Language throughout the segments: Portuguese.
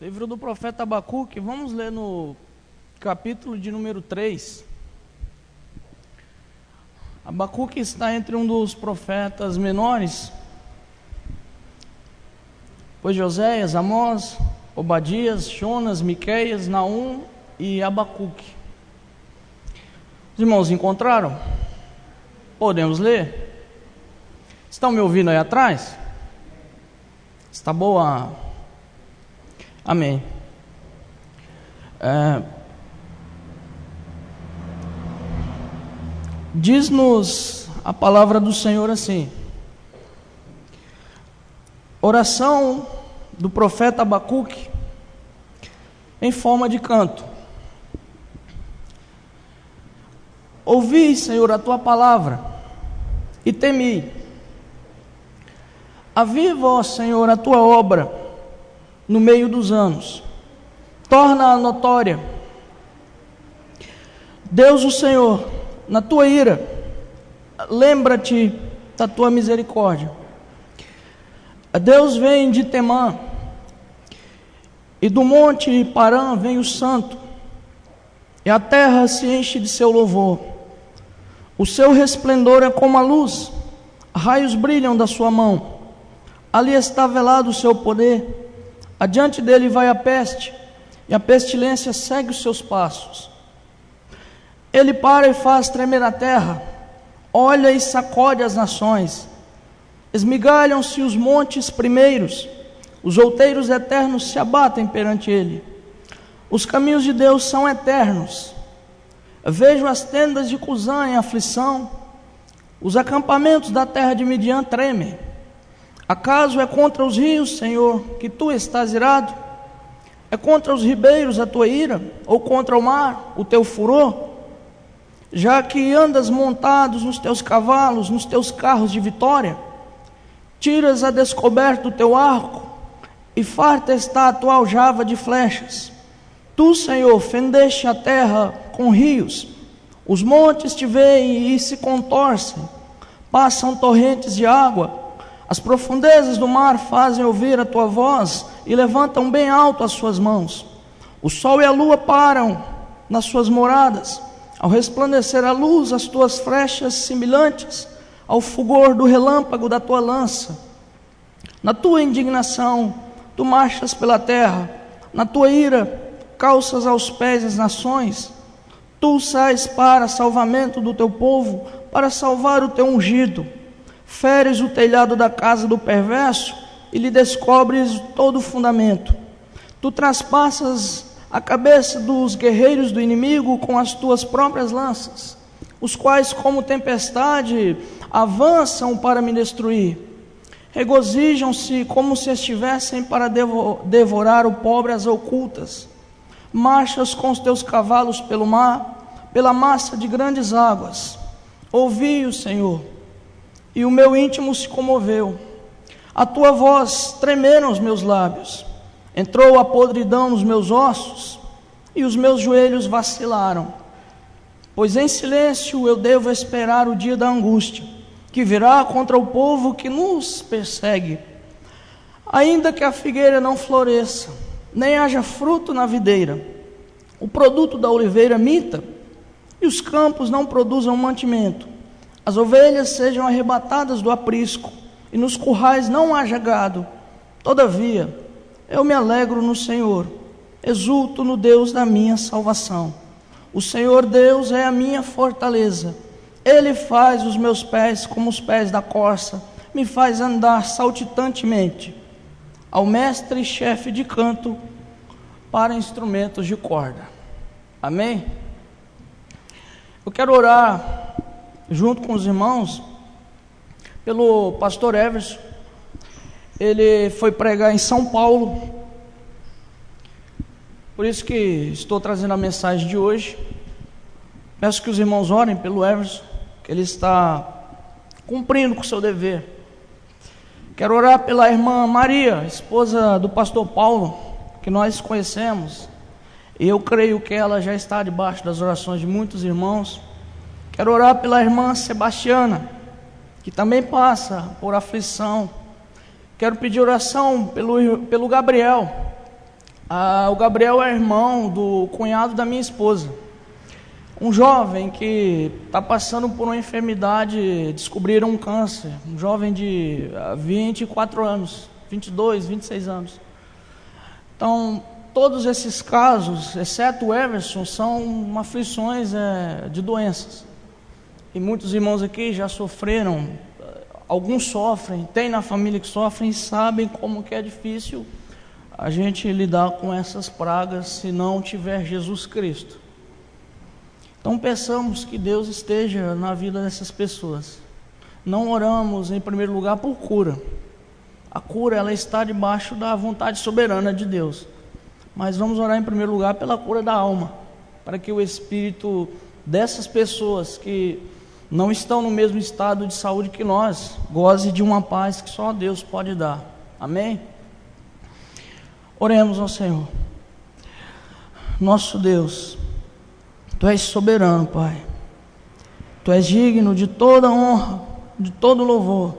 Livro do profeta Abacuque, vamos ler no capítulo de número 3. Abacuque está entre um dos profetas menores, pois Joséias, Amós, Obadias, Jonas, Miqueias, Naum e Abacuque. Os irmãos encontraram? Podemos ler? Estão me ouvindo aí atrás? Está boa? Amém. Diz-nos a palavra do Senhor assim: oração do profeta Abacuque em forma de canto. Ouvi, Senhor, a tua palavra e temi. Aviva, ó Senhor, a tua obra no meio dos anos, torna-a notória. Deus o Senhor, na tua ira, lembra-te da tua misericórdia. Deus vem de Temã, e do monte Parã vem o santo, e a terra se enche de seu louvor. O seu resplendor é como a luz, raios brilham da sua mão. Ali está velado o seu poder. Adiante dele vai a peste, e a pestilência segue os seus passos. Ele para e faz tremer a terra, olha e sacode as nações. Esmigalham-se os montes primeiros, os outeiros eternos se abatem perante ele. Os caminhos de Deus são eternos. Vejo as tendas de Cusã em aflição, os acampamentos da terra de Midian tremem. Acaso é contra os rios, Senhor, que tu estás irado? É contra os ribeiros a tua ira? Ou contra o mar, o teu furor? Já que andas montados nos teus cavalos, nos teus carros de vitória, tiras a descoberto o teu arco, e farta está a tua aljava de flechas. Tu, Senhor, fendeste a terra com rios, os montes te veem e se contorcem, passam torrentes de água. As profundezas do mar fazem ouvir a tua voz e levantam bem alto as suas mãos. O sol e a lua param nas suas moradas. Ao resplandecer a luz, as tuas flechas semelhantes ao fulgor do relâmpago da tua lança. Na tua indignação, tu marchas pela terra. Na tua ira, calças aos pés as nações. Tu sais para salvamento do teu povo, para salvar o teu ungido. Feres o telhado da casa do perverso e lhe descobres todo o fundamento. Tu traspassas a cabeça dos guerreiros do inimigo com as tuas próprias lanças, os quais como tempestade avançam para me destruir. Regozijam-se como se estivessem para devorar o pobre às ocultas. Marchas com os teus cavalos pelo mar, pela massa de grandes águas. Ouvi-o, Senhor, e o meu íntimo se comoveu. A tua voz tremeram os meus lábios. Entrou a podridão nos meus ossos, e os meus joelhos vacilaram. Pois em silêncio eu devo esperar o dia da angústia, que virá contra o povo que nos persegue. Ainda que a figueira não floresça, nem haja fruto na videira, o produto da oliveira minta, e os campos não produzam mantimento, as ovelhas sejam arrebatadas do aprisco, e nos currais não haja gado. Todavia, eu me alegro no Senhor, exulto no Deus da minha salvação. O Senhor Deus é a minha fortaleza. Ele faz os meus pés como os pés da corça, me faz andar saltitantemente. Ao mestre e chefe de canto para instrumentos de corda. Amém? Eu quero orar junto com os irmãos, pelo pastor Everson. Ele foi pregar em São Paulo, por isso que estou trazendo a mensagem de hoje. Peço que os irmãos orem pelo Everson, que ele está cumprindo com o seu dever. Quero orar pela irmã Maria, esposa do pastor Paulo, que nós conhecemos, e eu creio que ela já está debaixo das orações de muitos irmãos. Quero orar pela irmã Sebastiana, que também passa por aflição. Quero pedir oração pelo Gabriel, O Gabriel é irmão do cunhado da minha esposa. Um jovem que está passando por uma enfermidade, descobriram um câncer. Um jovem de 24 anos, 22, 26 anos. Então, todos esses casos, exceto o Everson, são aflições de doenças. E muitos irmãos aqui já sofreram, alguns sofrem, tem na família que sofrem e sabem como que é difícil a gente lidar com essas pragas se não tiver Jesus Cristo. Então peçamos que Deus esteja na vida dessas pessoas. Não oramos em primeiro lugar por cura. A cura ela está debaixo da vontade soberana de Deus. Mas vamos orar em primeiro lugar pela cura da alma, para que o espírito dessas pessoas que não estão no mesmo estado de saúde que nós goze de uma paz que só Deus pode dar. Amém? Oremos ao Senhor. Nosso Deus, Tu és soberano, Pai. Tu és digno de toda honra, de todo louvor.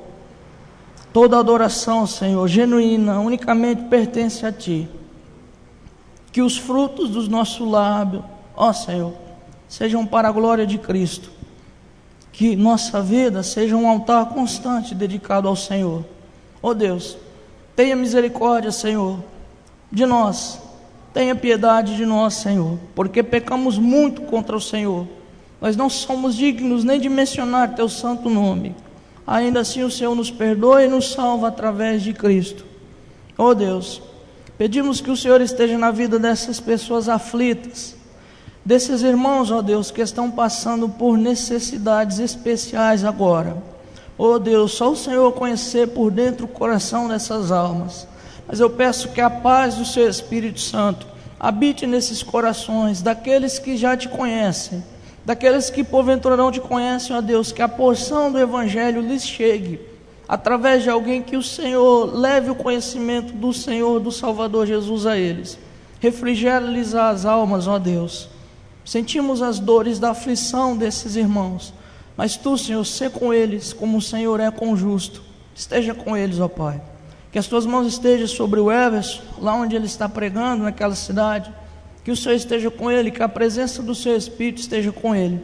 Toda adoração, Senhor, genuína, unicamente pertence a Ti. Que os frutos dos nossos lábios, ó Senhor, sejam para a glória de Cristo. Que nossa vida seja um altar constante dedicado ao Senhor. Ó Deus, tenha misericórdia, Senhor, de nós, tenha piedade de nós, Senhor, porque pecamos muito contra o Senhor. Nós não somos dignos nem de mencionar Teu santo nome. Ainda assim o Senhor nos perdoa e nos salva através de Cristo. Ó Deus, pedimos que o Senhor esteja na vida dessas pessoas aflitas, desses irmãos, ó Deus, que estão passando por necessidades especiais agora. Ó Deus, só o Senhor conhecer por dentro o coração dessas almas. Mas eu peço que a paz do Seu Espírito Santo habite nesses corações, daqueles que já Te conhecem, daqueles que porventura não Te conhecem, ó Deus, que a porção do Evangelho lhes chegue, através de alguém que o Senhor leve o conhecimento do Senhor, do Salvador Jesus a eles. Refrigera-lhes as almas, ó Deus. Sentimos as dores da aflição desses irmãos, mas Tu, Senhor, sê com eles, como o Senhor é com o justo. Esteja com eles, ó Pai. Que as Tuas mãos estejam sobre o Everson, lá onde ele está pregando, naquela cidade. Que o Senhor esteja com ele, que a presença do Seu Espírito esteja com ele.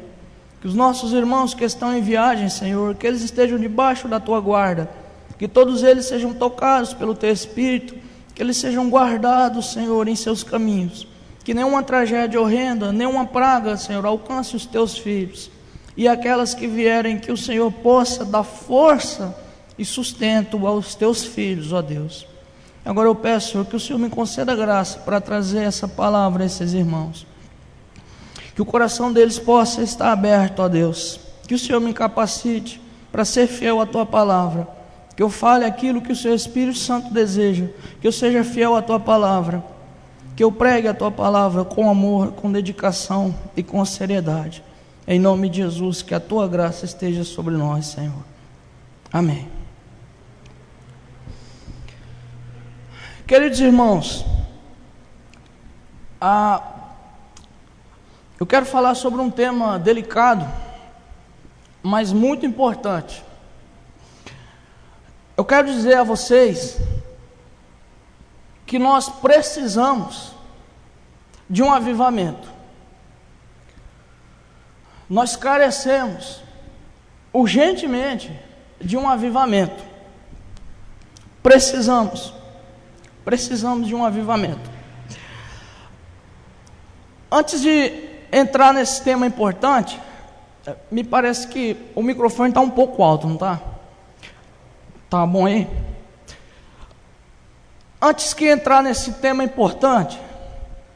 Que os nossos irmãos que estão em viagem, Senhor, que eles estejam debaixo da Tua guarda. Que todos eles sejam tocados pelo Teu Espírito. Que eles sejam guardados, Senhor, em seus caminhos. Que nenhuma tragédia horrenda, nenhuma praga, Senhor, alcance os Teus filhos. E aquelas que vierem, que o Senhor possa dar força e sustento aos Teus filhos, ó Deus. Agora eu peço, Senhor, que o Senhor me conceda graça para trazer essa palavra a esses irmãos. Que o coração deles possa estar aberto, ó Deus. Que o Senhor me capacite para ser fiel à Tua palavra. Que eu fale aquilo que o Seu Espírito Santo deseja. Que eu seja fiel à Tua palavra. Que eu pregue a Tua palavra com amor, com dedicação e com seriedade. Em nome de Jesus, que a Tua graça esteja sobre nós, Senhor. Amém. Queridos irmãos, eu quero falar sobre um tema delicado, mas muito importante. Eu quero dizer a vocês que nós precisamos de um avivamento. Nós carecemos urgentemente de um avivamento. Precisamos de um avivamento. Antes de entrar nesse tema importante, me parece que o microfone está um pouco alto, não está? Tá bom aí? Antes que entrar nesse tema importante,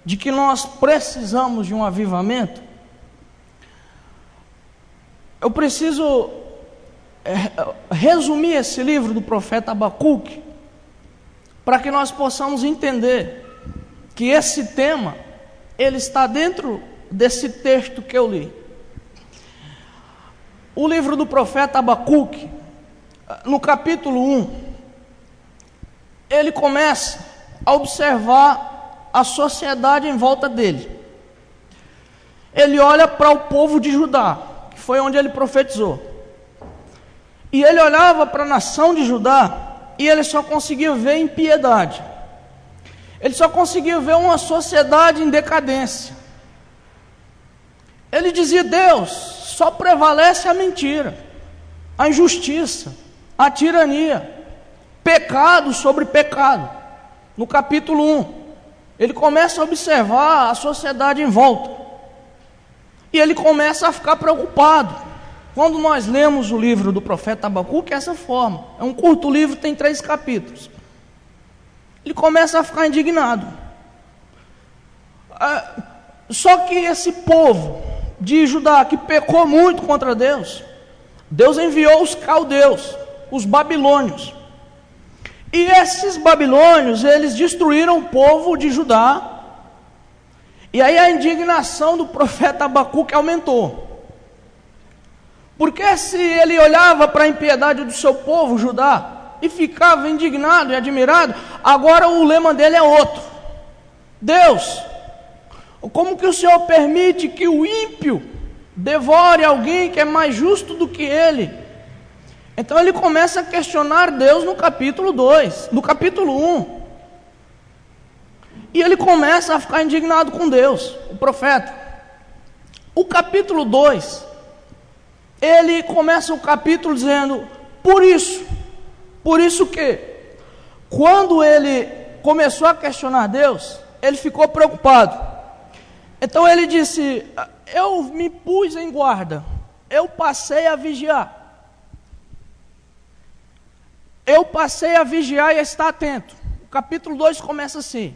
de que nós precisamos de um avivamento, eu preciso resumir esse livro do profeta Abacuque, para que nós possamos entender que esse tema, ele está dentro desse texto que eu li. O livro do profeta Abacuque, no capítulo 1, ele começa a observar a sociedade em volta dele. Ele olha para o povo de Judá, que foi onde ele profetizou. E ele olhava para a nação de Judá e ele só conseguia ver impiedade. Ele só conseguia ver uma sociedade em decadência. Ele dizia: Deus, só prevalece a mentira, a injustiça, a tirania, pecado sobre pecado. No capítulo 1, ele começa a observar a sociedade em volta, e ele começa a ficar preocupado. Quando nós lemos o livro do profeta Abacuque, é essa forma, é um curto livro, tem 3 capítulos. Ele começa a ficar indignado. Só que esse povo de Judá, que pecou muito contra Deus, Deus enviou os caldeus, os babilônios. E esses babilônios, eles destruíram o povo de Judá. E aí a indignação do profeta Abacuque aumentou. Porque se ele olhava para a impiedade do seu povo, Judá, e ficava indignado e admirado, agora o lema dele é outro. Deus, como que o Senhor permite que o ímpio devore alguém que é mais justo do que ele? Então ele começa a questionar Deus no capítulo 2, no capítulo 1. E ele começa a ficar indignado com Deus, o profeta. O capítulo 2, ele começa o capítulo dizendo: por isso que, quando ele começou a questionar Deus, ele ficou preocupado. Então ele disse: eu me pus em guarda, eu passei a vigiar. Eu passei a vigiar e a estar atento. O capítulo 2 começa assim: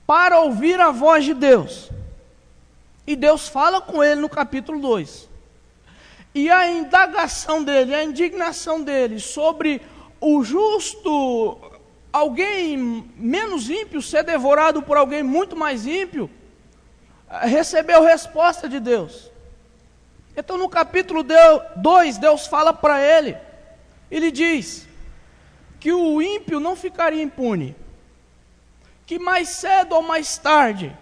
para ouvir a voz de Deus. E Deus fala com ele no capítulo 2. E a indagação dele, a indignação dele sobre o justo, alguém menos ímpio, ser devorado por alguém muito mais ímpio, recebeu resposta de Deus. Então no capítulo 2, Deus fala para ele, ele diz que o ímpio não ficaria impune, que mais cedo ou mais tarde,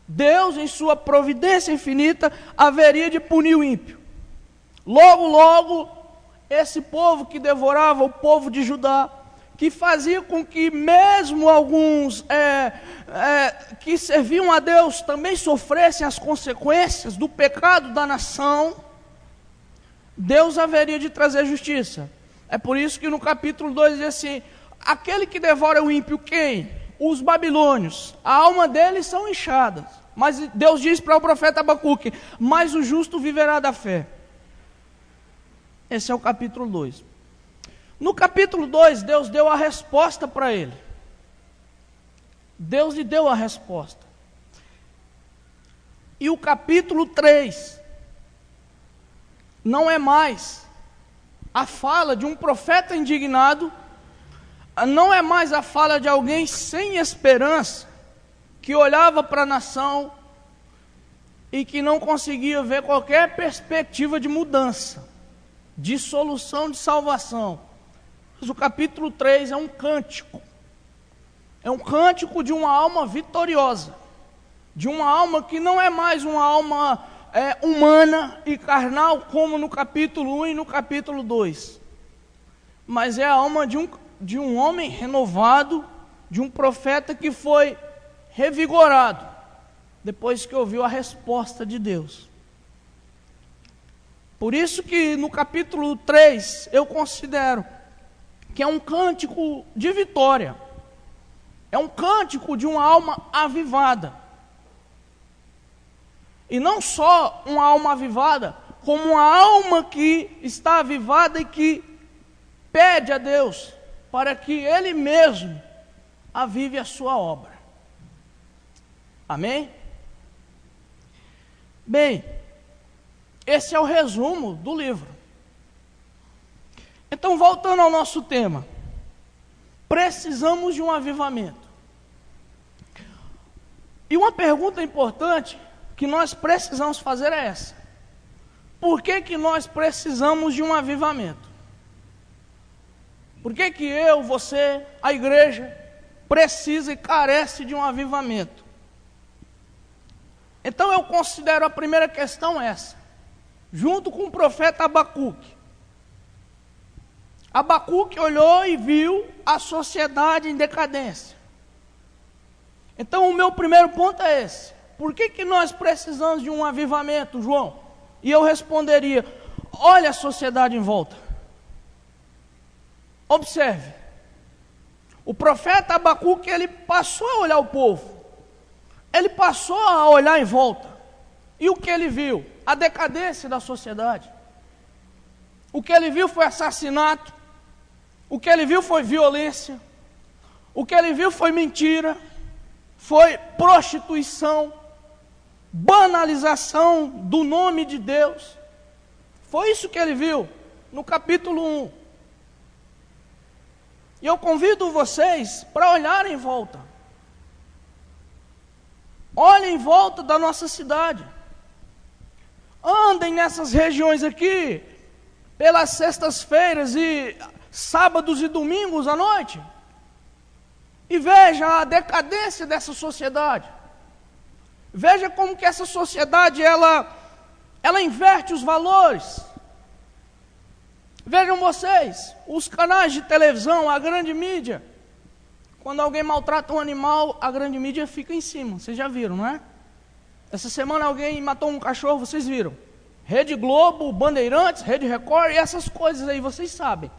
Deus em sua providência infinita, haveria de punir o ímpio. Logo, logo, esse povo que devorava o povo de Judá, que fazia com que mesmo alguns que serviam a Deus também sofressem as consequências do pecado da nação, Deus haveria de trazer justiça. É por isso que no capítulo 2 diz assim: aquele que devora o ímpio, quem? Os babilônios, a alma deles são inchadas. Mas Deus diz para o profeta Abacuque: mas o justo viverá da fé. Esse é o capítulo 2. No capítulo 2, Deus deu a resposta para ele. Deus lhe deu a resposta. E o capítulo 3 não é mais a fala de um profeta indignado, não é mais a fala de alguém sem esperança, que olhava para a nação e que não conseguia ver qualquer perspectiva de mudança, de solução, de salvação. Mas o capítulo 3 é um cântico. É um cântico de uma alma vitoriosa, de uma alma que não é mais uma alma humana e carnal, como no capítulo 1 e no capítulo 2, mas é a alma de um homem renovado, de um profeta que foi revigorado, depois que ouviu a resposta de Deus. Por isso que no capítulo 3, eu considero que é um cântico de vitória, é um cântico de uma alma avivada. E não só uma alma avivada, como uma alma que está avivada e que pede a Deus para que Ele mesmo avive a sua obra. Amém? Bem, esse é o resumo do livro. Então, voltando ao nosso tema, precisamos de um avivamento. E uma pergunta importante que nós precisamos fazer é essa: por que nós precisamos de um avivamento? Por que eu, você, a igreja, precisa e carece de um avivamento? Então eu considero a primeira questão essa, junto com o profeta Abacuque. Abacuque olhou e viu a sociedade em decadência. Então o meu primeiro ponto é esse. Por que nós precisamos de um avivamento, João? E eu responderia: olha a sociedade em volta. Observe. O profeta Abacuque, ele passou a olhar o povo. Ele passou a olhar em volta. E o que ele viu? A decadência da sociedade. O que ele viu foi assassinato. O que ele viu foi violência. O que ele viu foi mentira. Foi prostituição. Banalização do nome de Deus. Foi isso que ele viu no capítulo 1. E eu convido vocês para olharem em volta. Olhem em volta da nossa cidade. Andem nessas regiões aqui, pelas sextas-feiras e sábados e domingos à noite, e veja a decadência dessa sociedade. Veja como que essa sociedade, ela inverte os valores. Vejam vocês, os canais de televisão, a grande mídia, quando alguém maltrata um animal, a grande mídia fica em cima. Vocês já viram, não é? Essa semana alguém matou um cachorro, vocês viram. Rede Globo, Bandeirantes, Rede Record e essas coisas aí, vocês sabem.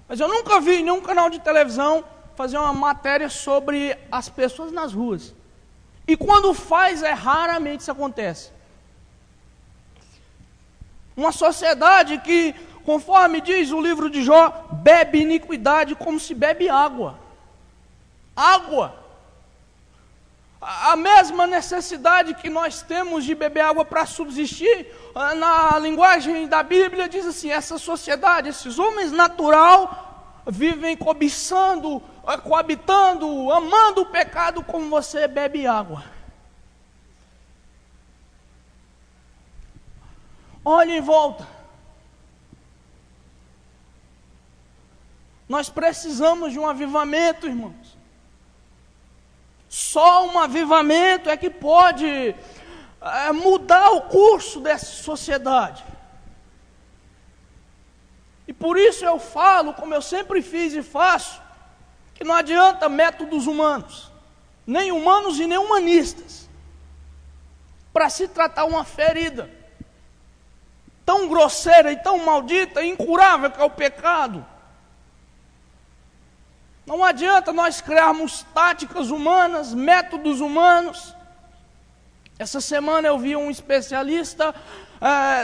Mas eu nunca vi nenhum canal de televisão fazer uma matéria sobre as pessoas nas ruas. E quando faz, raramente isso acontece. Uma sociedade que, conforme diz o livro de Jó, bebe iniquidade como se bebe água. Água. A mesma necessidade que nós temos de beber água para subsistir, na linguagem da Bíblia diz assim: essa sociedade, esses homens natural, vivem cobiçando, coabitando, amando o pecado como você bebe água. Olhe em volta. Nós precisamos de um avivamento, irmãos. Só um avivamento é que pode mudar o curso dessa sociedade. E por isso eu falo, como eu sempre fiz e faço, que não adianta métodos humanos, nem humanos e nem humanistas, para se tratar uma ferida tão grosseira e tão maldita e incurável que é o pecado. Não adianta nós criarmos táticas humanas, métodos humanos. Essa semana eu vi um especialista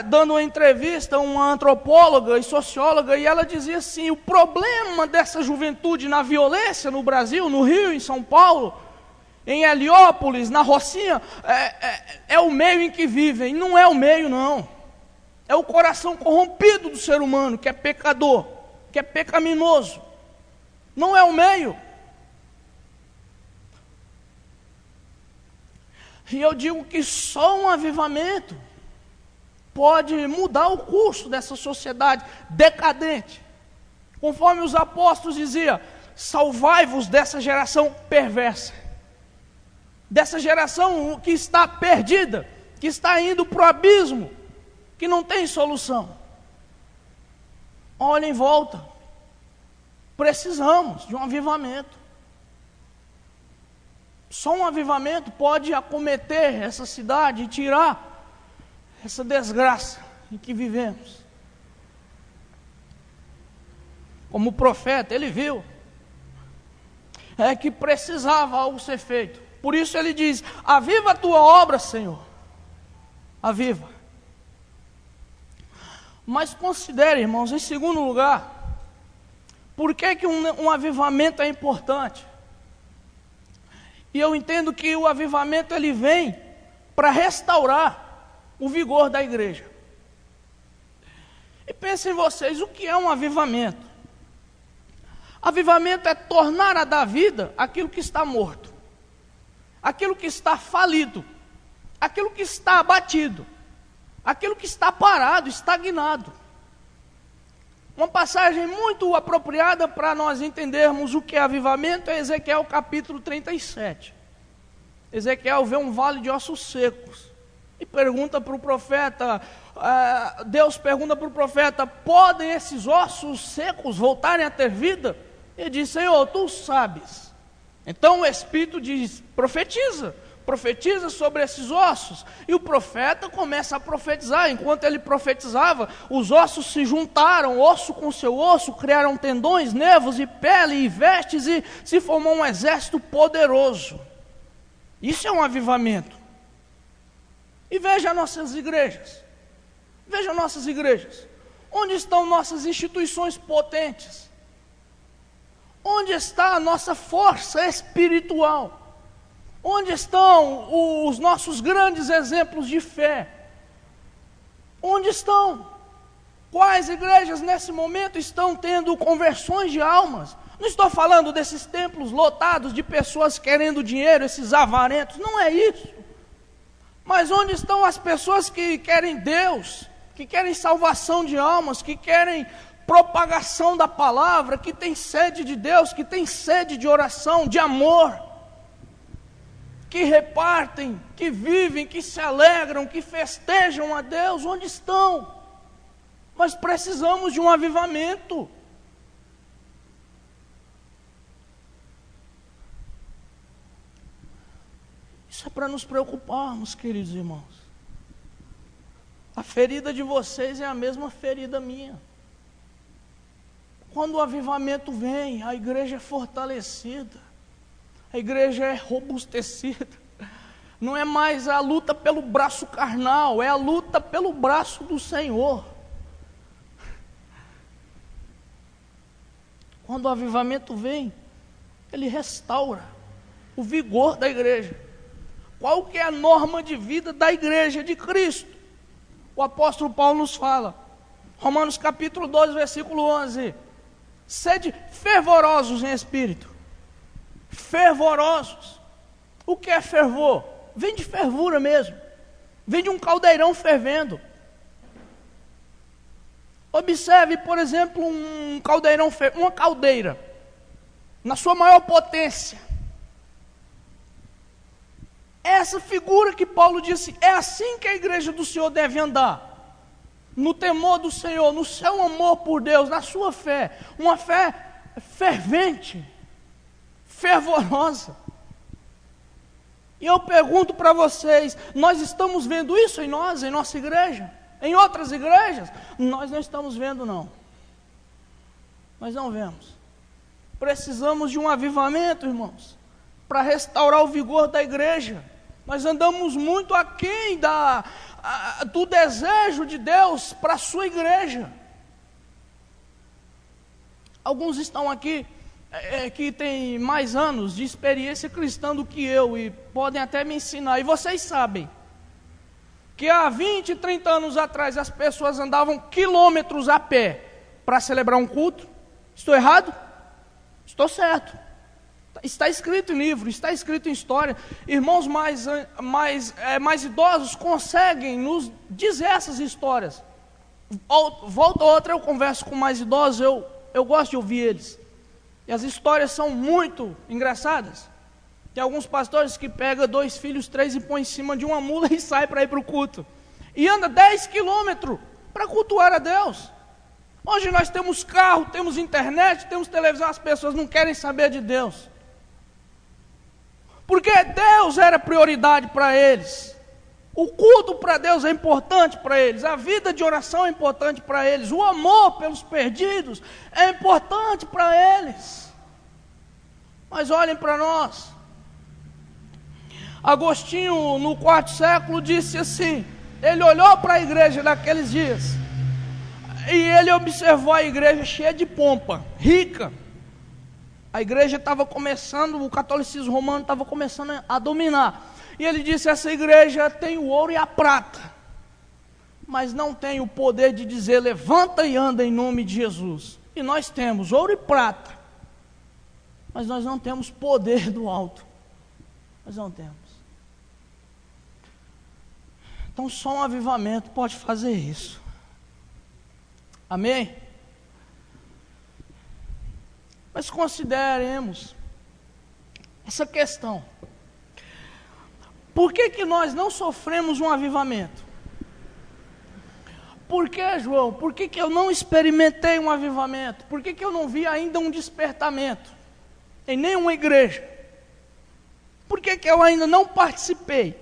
dando uma entrevista, uma antropóloga e socióloga, e ela dizia assim: o problema dessa juventude na violência no Brasil, no Rio, em São Paulo, em Heliópolis, na Rocinha, é o meio em que vivem. Não é o meio, não. É o coração corrompido do ser humano, que é pecador, que é pecaminoso. Não é o meio. E eu digo que só um avivamento pode mudar o curso dessa sociedade decadente. Conforme os apóstolos diziam: salvai-vos dessa geração perversa, dessa geração que está perdida, que está indo para o abismo, que não tem solução. Olhem em volta. Precisamos de um avivamento. Só um avivamento pode acometer essa cidade e tirar essa desgraça em que vivemos. Como o profeta, ele viu que precisava algo ser feito. Por isso ele diz: aviva a tua obra, Senhor. Aviva. Mas considere, irmãos, em segundo lugar, por que um avivamento é importante? E eu entendo que o avivamento ele vem para restaurar o vigor da igreja. E pensem vocês, o que é um avivamento? Avivamento é tornar a dar vida aquilo que está morto, aquilo que está falido, aquilo que está abatido, aquilo que está parado, estagnado. Uma passagem muito apropriada para nós entendermos o que é avivamento é Ezequiel capítulo 37. Ezequiel vê um vale de ossos secos e pergunta para o profeta, Deus pergunta para o profeta: podem esses ossos secos voltarem a ter vida? Ele diz: Senhor, tu sabes. Então o Espírito diz, profetiza sobre esses ossos. E o profeta começa a profetizar. Enquanto ele profetizava, os ossos se juntaram, osso com seu osso, criaram tendões, nervos e pele e vestes, e se formou um exército poderoso. Isso é um avivamento. E veja nossas igrejas. Veja nossas igrejas. Onde estão nossas instituições potentes? Onde está a nossa força espiritual? Onde estão os nossos grandes exemplos de fé? Onde estão? Quais igrejas nesse momento estão tendo conversões de almas? Não estou falando desses templos lotados de pessoas querendo dinheiro, esses avarentos, não é isso. Mas onde estão as pessoas que querem Deus, que querem salvação de almas, que querem propagação da palavra, que têm sede de Deus, que têm sede de oração, de amor, que repartem, que vivem, que se alegram, que festejam a Deus? Onde estão? Nós precisamos de um avivamento. Isso é para nos preocuparmos, queridos irmãos. A ferida de vocês é a mesma ferida minha. Quando o avivamento vem, a igreja é fortalecida, a igreja é robustecida. Não é mais a luta pelo braço carnal, é a luta pelo braço do Senhor. Quando o avivamento vem, ele restaura o vigor da igreja. Qual que é a norma de vida da igreja de Cristo? O apóstolo Paulo nos fala, Romanos capítulo 12, versículo 11, sede fervorosos em espírito. Fervorosos. O que é fervor? Vem de fervura mesmo, vem de um caldeirão fervendo. Observe, por exemplo, um caldeirão, uma caldeira, na sua maior potência. Essa figura que Paulo disse, é assim que a igreja do Senhor deve andar, no temor do Senhor, no seu amor por Deus, na sua fé, uma fé fervente, fervorosa. E eu pergunto para vocês, nós estamos vendo isso em nós, em nossa igreja? Em outras igrejas? Nós não estamos vendo, não. Nós não vemos. Precisamos de um avivamento, irmãos, para restaurar o vigor da igreja. Nós andamos muito aquém do desejo de Deus para a sua igreja. Alguns estão aqui que têm mais anos de experiência cristã do que eu e podem até me ensinar. E vocês sabem que há 20, 30 anos atrás as pessoas andavam quilômetros a pé para celebrar um culto. Estou errado? Estou certo. Está escrito em livro, está escrito em história. Irmãos mais idosos conseguem nos dizer essas histórias. Volta ou outra eu converso com mais idosos, eu gosto de ouvir eles. E as histórias são muito engraçadas. Tem alguns pastores que pegam 2 filhos, 3 e põem em cima de uma mula e sai para ir para o culto. E anda 10 quilômetros para cultuar a Deus. Hoje nós temos carro, temos internet, temos televisão, as pessoas não querem saber de Deus. Porque Deus era prioridade para eles. O culto para Deus é importante para eles. A vida de oração é importante para eles. O amor pelos perdidos é importante para eles. Mas olhem para nós. Agostinho, no 4º século, disse assim, ele olhou para a igreja naqueles dias, e ele observou a igreja cheia de pompa, rica. A igreja estava começando, o catolicismo romano estava começando a dominar. E ele disse, essa igreja tem o ouro e a prata, mas não tem o poder de dizer, levanta e anda em nome de Jesus. E nós temos ouro e prata, mas nós não temos poder do alto. Nós não temos. Então só um avivamento pode fazer isso. Amém? Mas consideremos essa questão. Por que nós não sofremos um avivamento? Por que, João? Por que eu não experimentei um avivamento? Por que eu não vi ainda um despertamento em nenhuma igreja? Por que eu ainda não participei?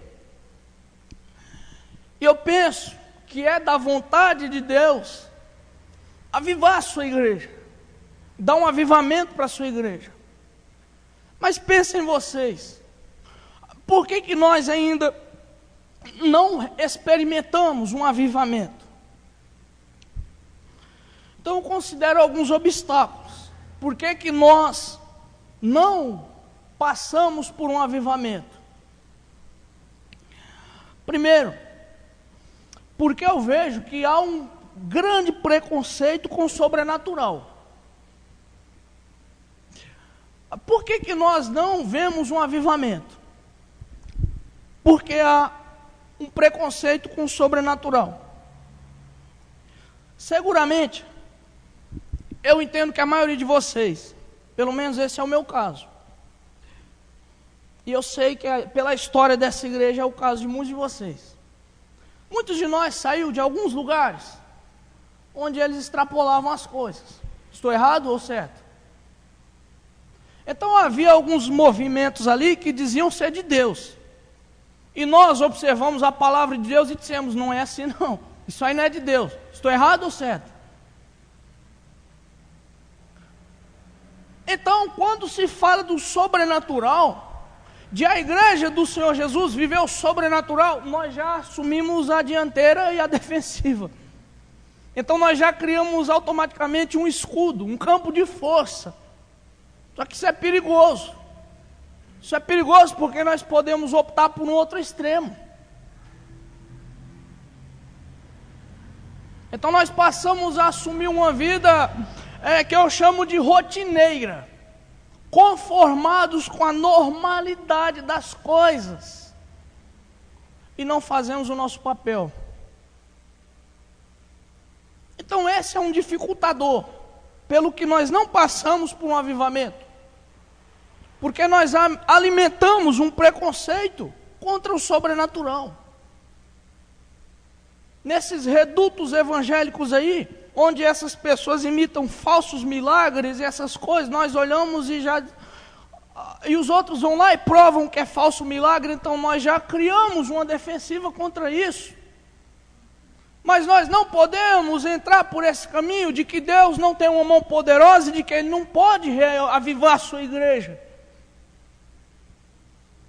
E eu penso que é da vontade de Deus avivar a sua igreja, dar um avivamento para a sua igreja. Mas pensem vocês, por que nós ainda não experimentamos um avivamento? Então eu considero alguns obstáculos. Por que nós não passamos por um avivamento? Primeiro, porque eu vejo que há um grande preconceito com o sobrenatural. Por que nós não vemos um avivamento? Porque há um preconceito com o sobrenatural. Seguramente, eu entendo que a maioria de vocês, pelo menos esse é o meu caso, e eu sei que pela história dessa igreja é o caso de muitos de vocês. Muitos de nós saíram de alguns lugares onde eles extrapolavam as coisas. Estou errado ou certo? Então havia alguns movimentos ali que diziam ser de Deus. E nós observamos a palavra de Deus e dissemos, não é assim não. Isso aí não é de Deus. Estou errado ou certo? Então, quando se fala do sobrenatural, de a igreja do Senhor Jesus viver o sobrenatural, nós já assumimos a dianteira e a defensiva. Então nós já criamos automaticamente um escudo, um campo de força. Só que isso é perigoso. Isso é perigoso porque nós podemos optar por um outro extremo. Então nós passamos a assumir uma vida que eu chamo de rotineira, conformados com a normalidade das coisas, e não fazemos o nosso papel. Então esse é um dificultador, pelo que nós não passamos por um avivamento, porque nós alimentamos um preconceito contra o sobrenatural. Nesses redutos evangélicos aí, onde essas pessoas imitam falsos milagres e essas coisas, nós olhamos e os outros vão lá e provam que é falso milagre, então nós já criamos uma defensiva contra isso. Mas nós não podemos entrar por esse caminho de que Deus não tem uma mão poderosa e de que Ele não pode avivar a sua igreja.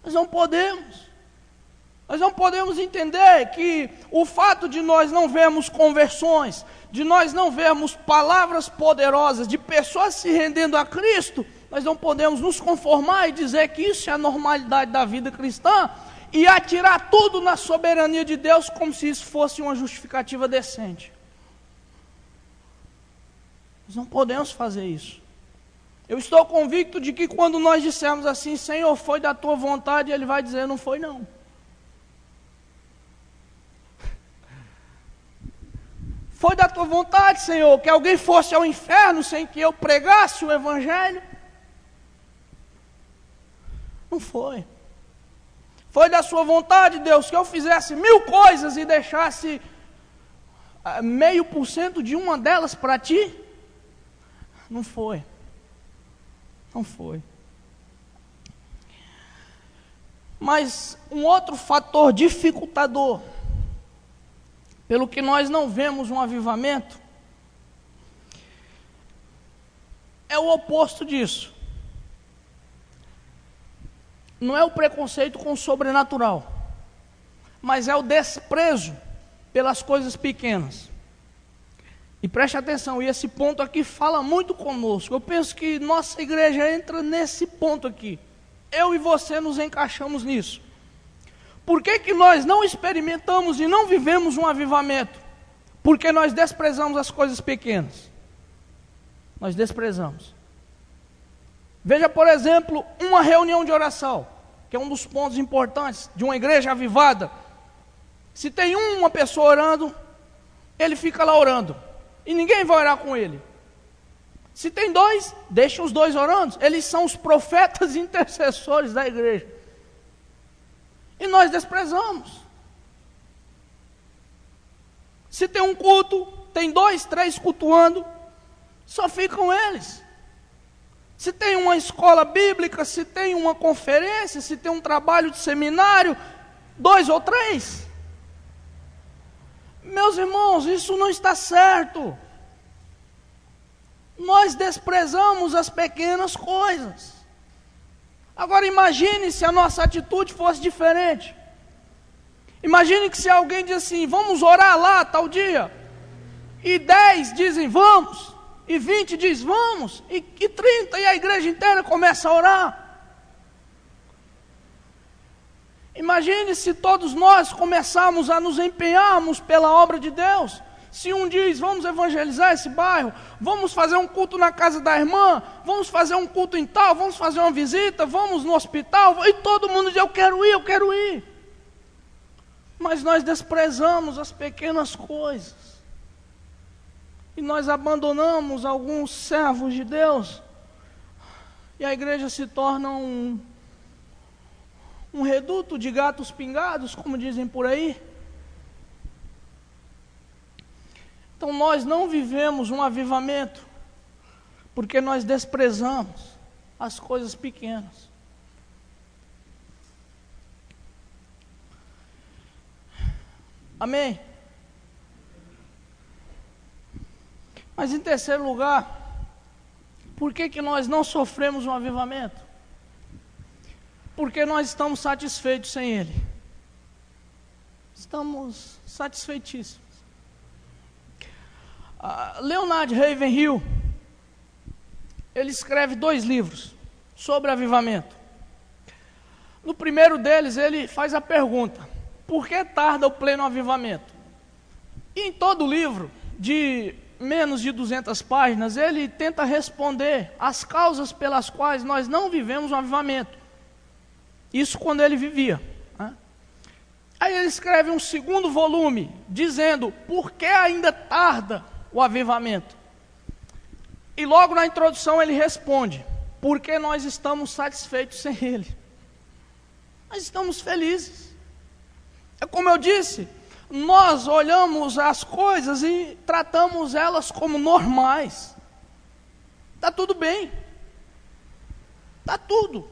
Nós não podemos. Nós não podemos entender que o fato de nós não vermos conversões, de nós não vermos palavras poderosas, de pessoas se rendendo a Cristo, nós não podemos nos conformar e dizer que isso é a normalidade da vida cristã e atirar tudo na soberania de Deus como se isso fosse uma justificativa decente. Nós não podemos fazer isso. Eu estou convicto de que quando nós dissermos assim, Senhor, foi da tua vontade, Ele vai dizer, não foi não. Foi da tua vontade, Senhor, que alguém fosse ao inferno sem que eu pregasse o Evangelho? Não foi. Foi da sua vontade, Deus, que eu fizesse 1000 coisas e deixasse 0,5% de uma delas para ti? Não foi. Não foi. Mas um outro fator dificultador, pelo que nós não vemos um avivamento, é o oposto disso. Não é o preconceito com o sobrenatural, mas é o desprezo pelas coisas pequenas. E preste atenção, e esse ponto aqui fala muito conosco. Eu penso que nossa igreja entra nesse ponto aqui. Eu e você nos encaixamos nisso. Por que nós não experimentamos e não vivemos um avivamento? Porque nós desprezamos as coisas pequenas. Nós desprezamos. Veja, por exemplo, uma reunião de oração, que é um dos pontos importantes de uma igreja avivada. Se tem uma pessoa orando, ele fica lá orando, e ninguém vai orar com ele. Se tem 2, deixa os 2 orando. Eles são os profetas e intercessores da igreja. E nós desprezamos. Se tem um culto, tem 2, 3 cultuando, só ficam eles. Se tem uma escola bíblica, se tem uma conferência, se tem um trabalho de seminário, 2 ou 3. Meus irmãos, isso não está certo. Nós desprezamos as pequenas coisas. Agora imagine se a nossa atitude fosse diferente. Imagine que se alguém diz assim, vamos orar lá tal dia, e 10 dizem vamos, e 20 diz vamos, e 30, e a igreja inteira começa a orar. Imagine se todos nós começarmos a nos empenharmos pela obra de Deus. Se um diz, vamos evangelizar esse bairro, vamos fazer um culto na casa da irmã, vamos fazer um culto em tal, vamos fazer uma visita, vamos no hospital, e todo mundo diz, eu quero ir. Mas nós desprezamos as pequenas coisas. E nós abandonamos alguns servos de Deus. E a igreja se torna um reduto de gatos pingados, como dizem por aí. Então nós não vivemos um avivamento, porque nós desprezamos as coisas pequenas. Amém? Mas em terceiro lugar, por que nós não sofremos um avivamento? Porque nós estamos satisfeitos sem ele. Estamos satisfeitíssimos. Leonard Ravenhill, ele escreve 2 livros sobre avivamento. No primeiro deles, ele faz a pergunta, por que tarda o pleno avivamento? E em todo o livro, de menos de 200 páginas, ele tenta responder as causas pelas quais nós não vivemos um avivamento. Isso quando ele vivia. Aí ele escreve um segundo volume, dizendo, por que ainda tarda o avivamento? E logo na introdução ele responde, porque nós estamos satisfeitos sem ele. Nós estamos felizes. É como eu disse, nós olhamos as coisas e tratamos elas como normais. Está tudo bem. Está tudo.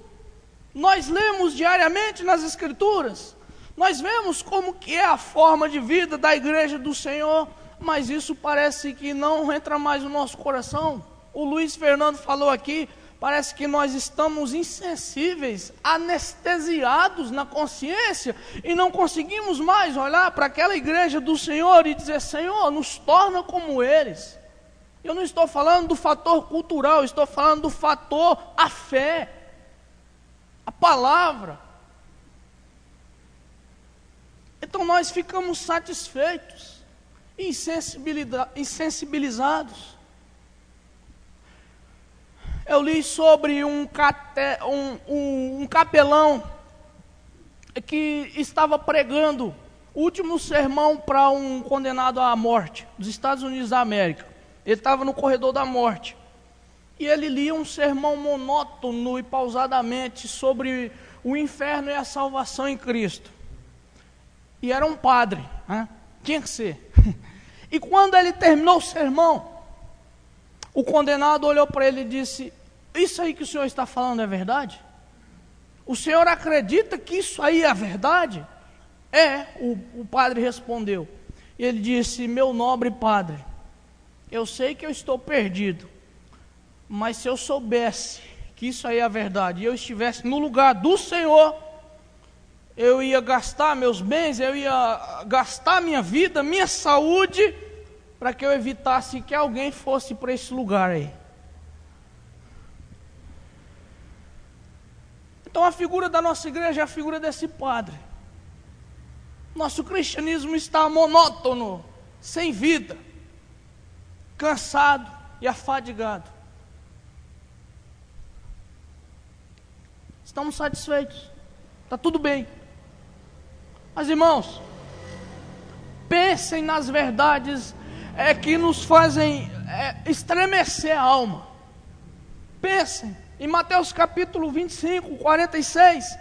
Nós lemos diariamente nas Escrituras, nós vemos como que é a forma de vida da igreja do Senhor, mas isso parece que não entra mais no nosso coração. O Luiz Fernando falou aqui, parece que nós estamos insensíveis, anestesiados na consciência, e não conseguimos mais olhar para aquela igreja do Senhor e dizer, Senhor, nos torna como eles. Eu não estou falando do fator cultural, eu estou falando do fator a fé, a palavra. Então nós ficamos satisfeitos, insensibilizados. Eu li sobre um capelão que estava pregando o último sermão para um condenado à morte, dos Estados Unidos da América. Ele estava no corredor da morte. E ele lia um sermão monótono e pausadamente sobre o inferno e a salvação em Cristo. E era um padre, né? Tinha que ser. E quando ele terminou o sermão, o condenado olhou para ele e disse, isso aí que o senhor está falando é verdade? O senhor acredita que isso aí é a verdade? O padre respondeu. E ele disse, meu nobre padre, eu sei que eu estou perdido, mas se eu soubesse que isso aí é a verdade, e eu estivesse no lugar do Senhor, eu ia gastar meus bens, eu ia gastar minha vida, minha saúde, para que eu evitasse que alguém fosse para esse lugar aí. Então a figura da nossa igreja é a figura desse padre. Nosso cristianismo está monótono, sem vida, cansado e afadigado. Estamos satisfeitos, está tudo bem. Mas irmãos, pensem nas verdades que nos fazem estremecer a alma. Pensem, em Mateus capítulo 25, 46,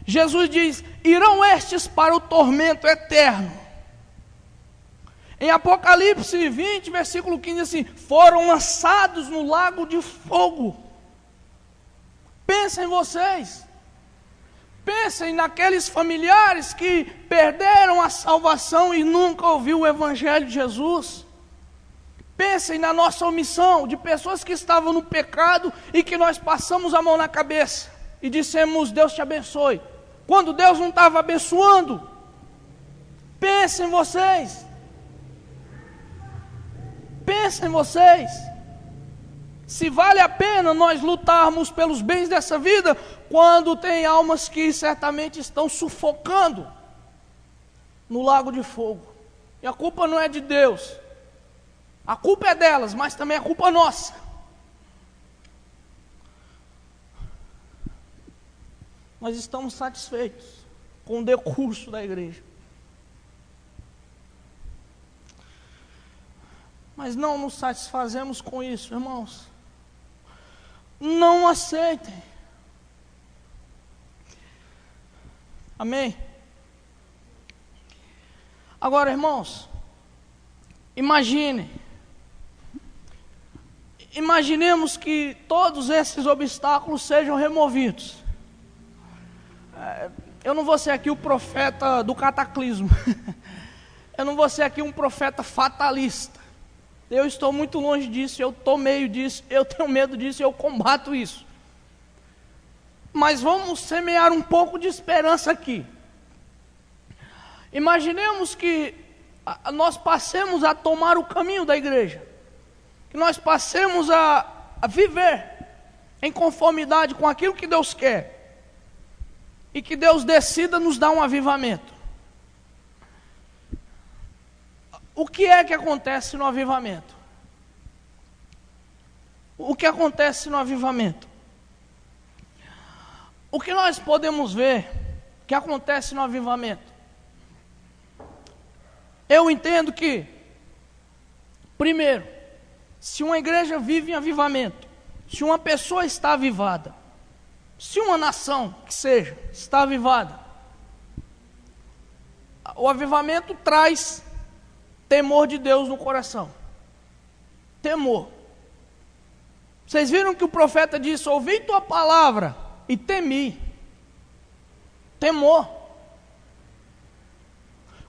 Jesus diz, irão estes para o tormento eterno. Em Apocalipse 20, versículo 15, assim, foram lançados no lago de fogo. Pensem em vocês. Pensem naqueles familiares que perderam a salvação e nunca ouviram o Evangelho de Jesus. Pensem na nossa omissão, de pessoas que estavam no pecado e que nós passamos a mão na cabeça e dissemos: Deus te abençoe, quando Deus não estava abençoando. Pensem em vocês. Pensem em vocês. Se vale a pena nós lutarmos pelos bens dessa vida, quando tem almas que certamente estão sufocando no lago de fogo. E a culpa não é de Deus. A culpa é delas, mas também é culpa nossa. Nós estamos satisfeitos com o decurso da igreja. Mas não nos satisfazemos com isso, irmãos. Não aceitem. Amém? Agora, irmãos, imaginemos que todos esses obstáculos sejam removidos. Eu não vou ser aqui o profeta do cataclismo. Eu não vou ser aqui um profeta fatalista. Eu estou muito longe disso, eu estou meio disso, eu tenho medo disso, eu combato isso. Mas vamos semear um pouco de esperança aqui. Imaginemos que nós passemos a tomar o caminho da igreja, que nós passemos a viver em conformidade com aquilo que Deus quer, e que Deus decida nos dar um avivamento. O que é que acontece no avivamento? O que acontece no avivamento? O que nós podemos ver que acontece no avivamento? Eu entendo que, primeiro, se uma igreja vive em avivamento, se uma pessoa está avivada, se uma nação, que seja, está avivada, o avivamento traz temor de Deus no coração. Temor. Vocês viram que o profeta disse: ouvi tua palavra e temi. Temor.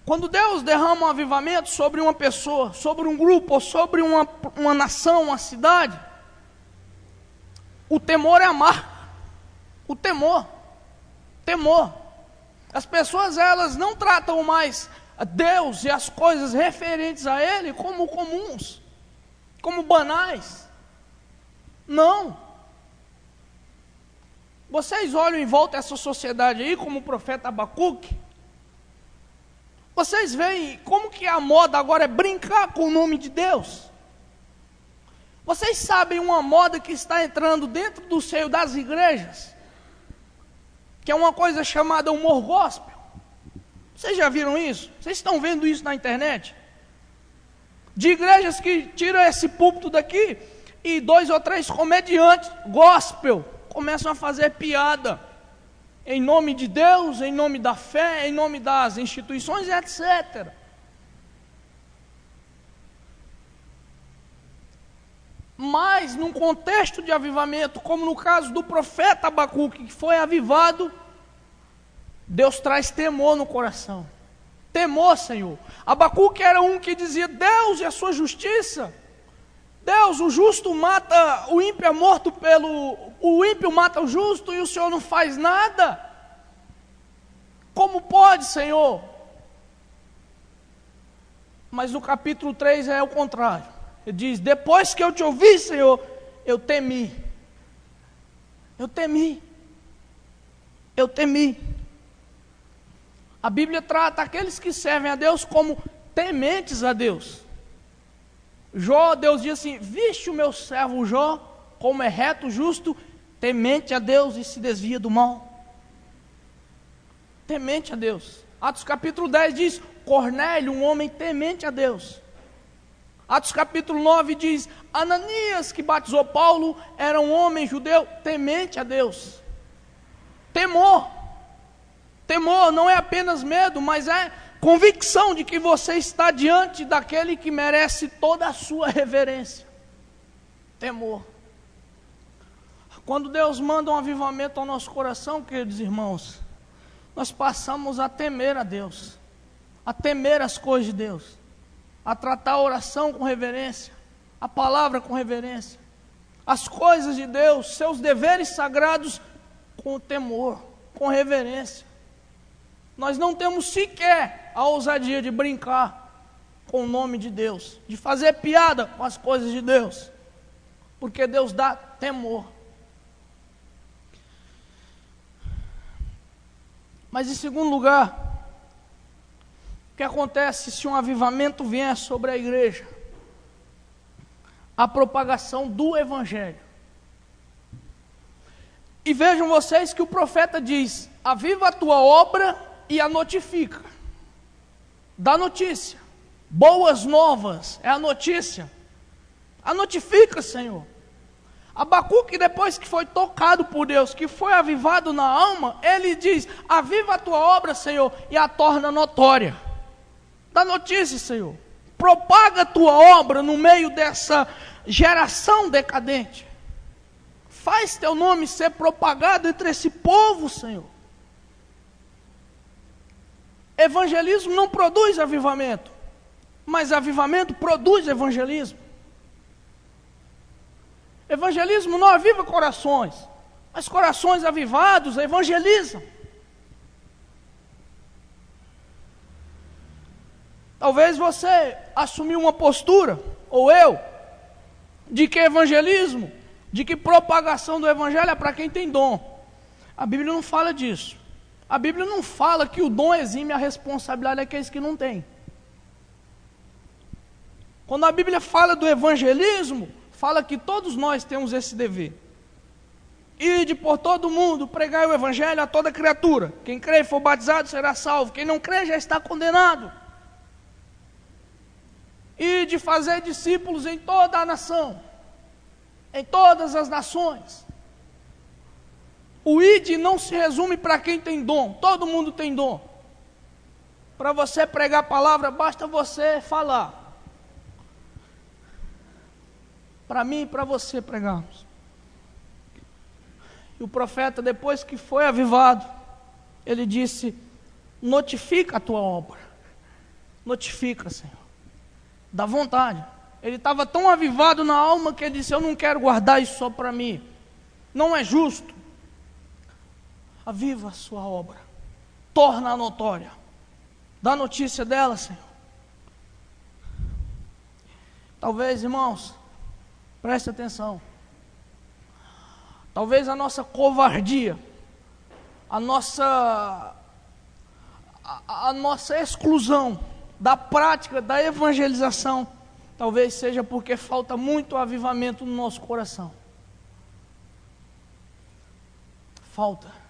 Quando Deus derrama um avivamento sobre uma pessoa, sobre um grupo, ou sobre uma nação, uma cidade, o temor é amargo. O temor. Temor. As pessoas, elas não tratam mais Deus e as coisas referentes a Ele como comuns, como banais. Não. Vocês olham em volta essa sociedade aí, como o profeta Abacuque. Vocês veem como que a moda agora é brincar com o nome de Deus. Vocês sabem uma moda que está entrando dentro do seio das igrejas, que é uma coisa chamada humor gospel. Vocês já viram isso? Vocês estão vendo isso na internet? De igrejas que tiram esse púlpito daqui e 2 ou 3 comediantes gospel começam a fazer piada em nome de Deus, em nome da fé, em nome das instituições, etc. Mas num contexto de avivamento, como no caso do profeta Abacuque, que foi avivado, Deus traz temor no coração. Temor, Senhor. Abacuque era um que dizia: Deus e a sua justiça. Deus, o justo mata, o ímpio é morto o ímpio mata o justo e o Senhor não faz nada. Como pode, Senhor? Mas no capítulo 3 é o contrário. Ele diz: depois que eu te ouvi, Senhor, eu temi. Eu temi. Eu temi. A Bíblia trata aqueles que servem a Deus como tementes a Deus. Jó, Deus diz assim: viste o meu servo Jó, como é reto, justo, temente a Deus e se desvia do mal. Temente a Deus. Atos capítulo 10 diz: Cornélio, um homem temente a Deus. Atos capítulo 9 diz: Ananias, que batizou Paulo, era um homem judeu temente a Deus. Temor. Temor não é apenas medo, mas é convicção de que você está diante daquele que merece toda a sua reverência. Temor. Quando Deus manda um avivamento ao nosso coração, queridos irmãos, nós passamos a temer a Deus, a temer as coisas de Deus, a tratar a oração com reverência, a palavra com reverência, as coisas de Deus, seus deveres sagrados com temor, com reverência. Nós não temos sequer a ousadia de brincar com o nome de Deus, de fazer piada com as coisas de Deus, porque Deus dá temor. Mas em segundo lugar, o que acontece se um avivamento vier sobre a igreja? A propagação do Evangelho. E vejam vocês que o profeta diz: aviva a tua obra e a notifica. Dá notícia. Boas novas é a notícia. A notifica, Senhor. Abacuque, depois que foi tocado por Deus, que foi avivado na alma, ele diz: aviva a tua obra, Senhor, e a torna notória. Dá notícia, Senhor. Propaga a tua obra no meio dessa geração decadente. Faz teu nome ser propagado entre esse povo, Senhor. Evangelismo não produz avivamento, mas avivamento produz evangelismo. Evangelismo não aviva corações, mas corações avivados evangelizam. Talvez você assumiu uma postura, ou eu, de que evangelismo, de que propagação do evangelho é para quem tem dom. A Bíblia não fala disso. A Bíblia não fala que o dom exime a responsabilidade daqueles que não têm. Quando a Bíblia fala do evangelismo, fala que todos nós temos esse dever. Ide por todo mundo, pregai o evangelho a toda criatura. Quem crê e for batizado será salvo. Quem não crê já está condenado. Ide fazer discípulos em toda a nação, em todas as nações. O ide não se resume para quem tem dom. Todo mundo tem dom. Para você pregar a palavra, basta você falar. Para mim e para você pregarmos. E o profeta, depois que foi avivado, ele disse: notifica a tua obra. Notifica, Senhor. Dá vontade. Ele estava tão avivado na alma que ele disse: eu não quero guardar isso só para mim. Não é justo. Aviva a sua obra. Torna-a notória. Dá notícia dela, Senhor. Talvez, irmãos, preste atenção. Talvez a nossa covardia, a nossa exclusão da prática da evangelização, talvez seja porque falta muito avivamento no nosso coração. Falta.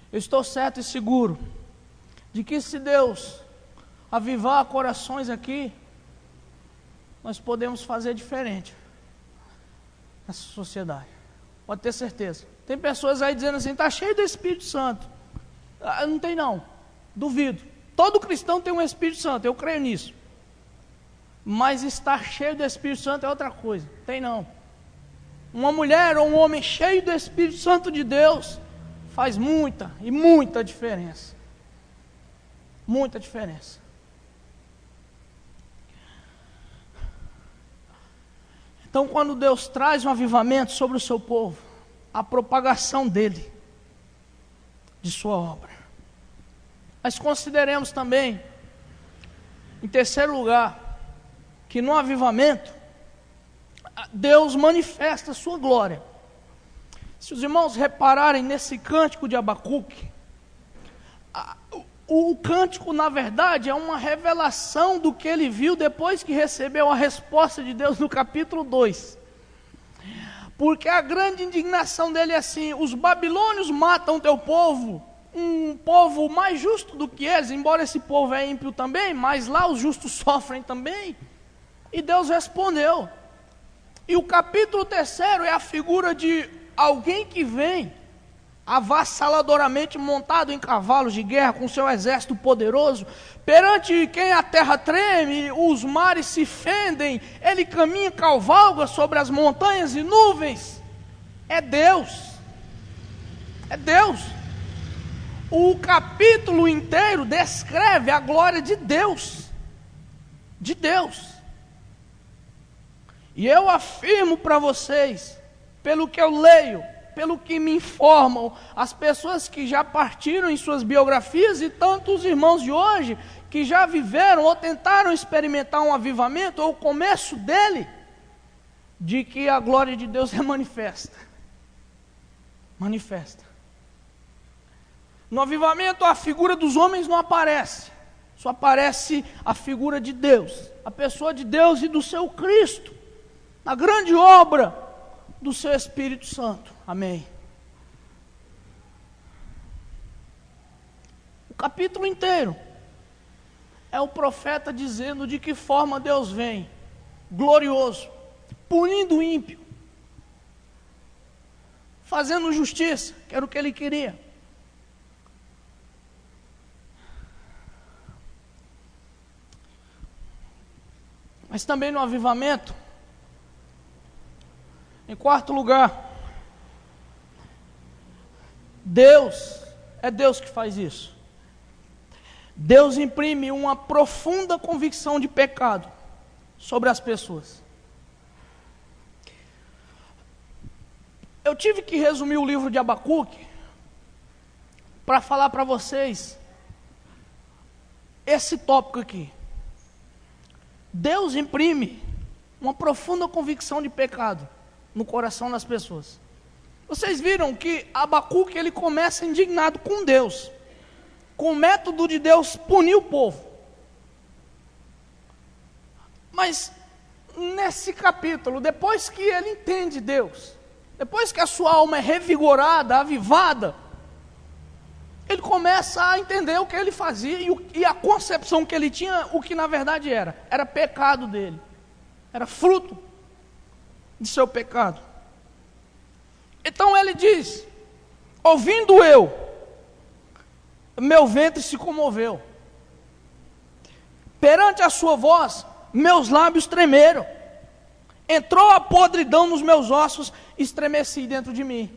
Eu estou certo e seguro de que se Deus avivar corações aqui, nós podemos fazer diferente nessa sociedade. Pode ter certeza. Tem pessoas aí dizendo assim: está cheio do Espírito Santo. Não tem não, duvido. Todo cristão tem um Espírito Santo, eu creio nisso. Mas estar cheio do Espírito Santo é outra coisa. Tem não. Uma mulher ou um homem cheio do Espírito Santo de Deus faz muita e muita diferença. Muita diferença. Então, quando Deus traz um avivamento sobre o seu povo, a propagação dele, de sua obra. Mas consideremos também, em terceiro lugar, que no avivamento, Deus manifesta a sua glória. Se os irmãos repararem nesse cântico de Abacuque, o cântico, na verdade, é uma revelação do que ele viu depois que recebeu a resposta de Deus no capítulo 2. Porque a grande indignação dele é assim: os babilônios matam teu povo, um povo mais justo do que eles, embora esse povo é ímpio também, mas lá os justos sofrem também. E Deus respondeu. E o capítulo 3 é a figura de alguém que vem avassaladoramente montado em cavalos de guerra, com seu exército poderoso, perante quem a terra treme, os mares se fendem, ele caminha, cavalga sobre as montanhas e nuvens. É Deus. É Deus. O capítulo inteiro descreve a glória de Deus. De Deus. E eu afirmo para vocês, pelo que eu leio, pelo que me informam, as pessoas que já partiram em suas biografias e tanto os irmãos de hoje, que já viveram ou tentaram experimentar um avivamento, ou o começo dele, de que a glória de Deus é manifesta. Manifesta. No avivamento a figura dos homens não aparece, só aparece a figura de Deus, a pessoa de Deus e do seu Cristo, a grande obra do seu Espírito Santo. Amém. O capítulo inteiro é o profeta dizendo de que forma Deus vem, glorioso, punindo o ímpio, fazendo justiça, que era o que ele queria. Mas também no avivamento, em quarto lugar, Deus, é Deus que faz isso. Deus imprime uma profunda convicção de pecado sobre as pessoas. Eu tive que resumir o livro de Abacuque para falar para vocês esse tópico aqui. Deus imprime uma profunda convicção de pecado no coração das pessoas. Vocês viram que Abacuque ele começa indignado com Deus, com o método de Deus punir o povo. Mas nesse capítulo, depois que ele entende Deus, depois que a sua alma é revigorada, avivada, ele começa a entender o que ele fazia e a concepção que ele tinha, o que na verdade era pecado dele, era fruto de seu pecado. Então ele diz: ouvindo eu, meu ventre se comoveu, perante a sua voz, meus lábios tremeram, entrou a podridão nos meus ossos, estremeci dentro de mim.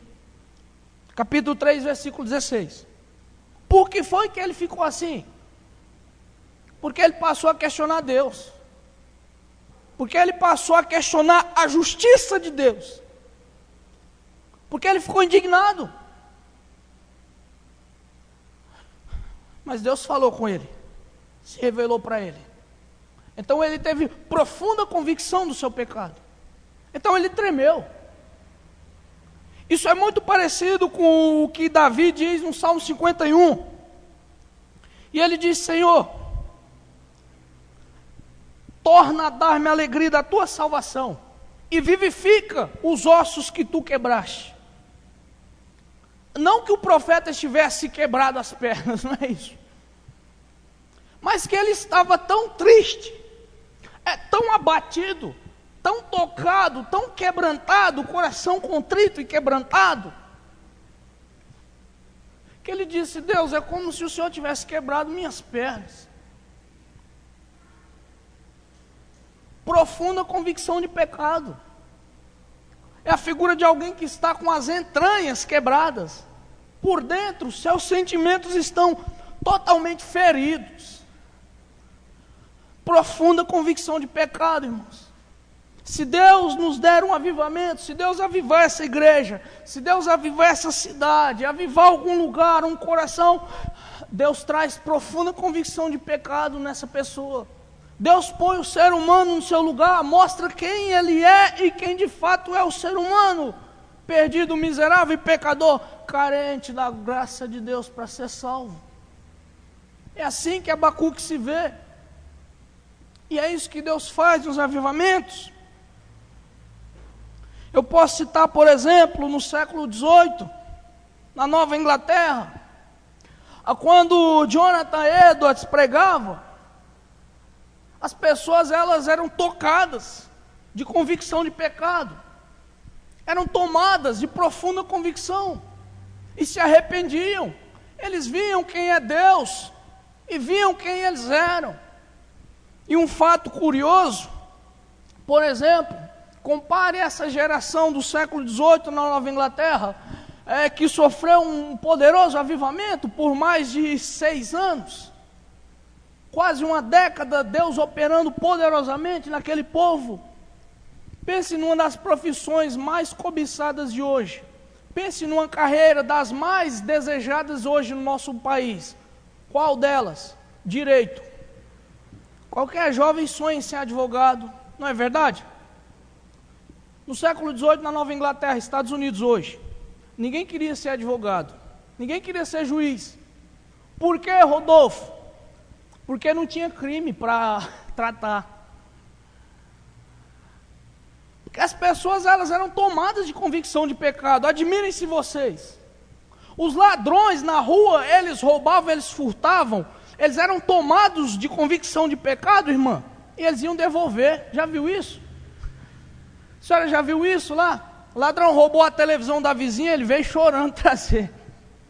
Capítulo 3, versículo 16. Por que foi que ele ficou assim? Porque ele passou a questionar Deus. Porque ele passou a questionar a justiça de Deus. Porque ele ficou indignado. Mas Deus falou com ele, se revelou para ele. Então ele teve profunda convicção do seu pecado. Então ele tremeu. Isso é muito parecido com o que Davi diz no Salmo 51. E ele diz: Senhor, torna a dar-me a alegria da tua salvação, e vivifica os ossos que tu quebraste. Não que o profeta estivesse quebrado as pernas, não é isso. Mas que ele estava tão triste, tão abatido, tão tocado, tão quebrantado, o coração contrito e quebrantado, que ele disse: Deus, é como se o Senhor tivesse quebrado minhas pernas. Profunda convicção de pecado. É a figura de alguém que está com as entranhas quebradas. Por dentro, seus sentimentos estão totalmente feridos. Profunda convicção de pecado, irmãos. Se Deus nos der um avivamento, se Deus avivar essa igreja, se Deus avivar essa cidade, avivar algum lugar, um coração, Deus traz profunda convicção de pecado nessa pessoa. Deus põe o ser humano no seu lugar, mostra quem ele é e quem de fato é o ser humano, perdido, miserável e pecador, carente da graça de Deus para ser salvo. É assim que Abacuque se vê. E é isso que Deus faz nos avivamentos. Eu posso citar, por exemplo, no século XVIII, na Nova Inglaterra, quando Jonathan Edwards pregava, as pessoas elas eram tocadas de convicção de pecado, eram tomadas de profunda convicção e se arrependiam. Eles viam quem é Deus e viam quem eles eram. E um fato curioso, por exemplo, Compare essa geração do século XVIII na Nova Inglaterra, que sofreu um poderoso avivamento por mais de 6 anos. Quase uma década, Deus operando poderosamente naquele povo. Pense numa das profissões mais cobiçadas de hoje. Pense numa carreira das mais desejadas hoje no nosso país. Qual delas? Direito. Qualquer jovem sonha em ser advogado, não é verdade? No século XVIII, na Nova Inglaterra, Estados Unidos hoje, ninguém queria ser advogado, ninguém queria ser juiz. Por quê, Rodolfo? Porque não tinha crime para tratar. Porque as pessoas, elas eram tomadas de convicção de pecado. Admirem-se vocês. Os ladrões na rua, eles roubavam, eles furtavam, eles eram tomados de convicção de pecado, irmã, e eles iam devolver. Já viu isso? A senhora já viu isso lá? O ladrão roubou a televisão da vizinha, ele veio chorando trazer.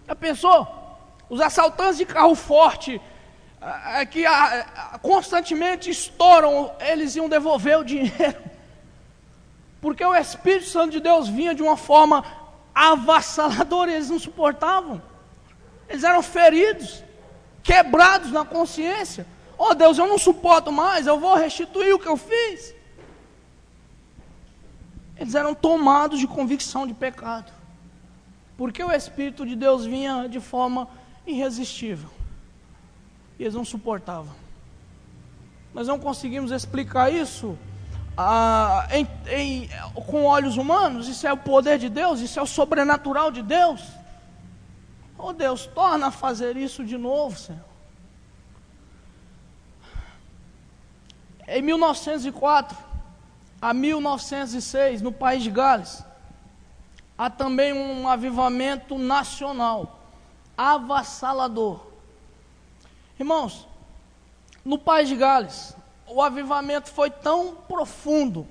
Já pensou? Os assaltantes de carro forte, que constantemente estouram, eles iam devolver o dinheiro. Porque o Espírito Santo de Deus vinha de uma forma avassaladora, e eles não suportavam. Eles eram feridos, quebrados na consciência. Oh Deus, eu não suporto mais, eu vou restituir o que eu fiz. Eles eram tomados de convicção de pecado. Porque o Espírito de Deus vinha de forma irresistível. E eles não suportavam. Nós não conseguimos explicar isso com olhos humanos. Isso é o poder de Deus, isso é o sobrenatural de Deus. Oh Deus, torna a fazer isso de novo, Senhor. Em 1904 a 1906, no país de Gales, há também um avivamento nacional, avassalador. Irmãos, no país de Gales, o avivamento foi tão profundo,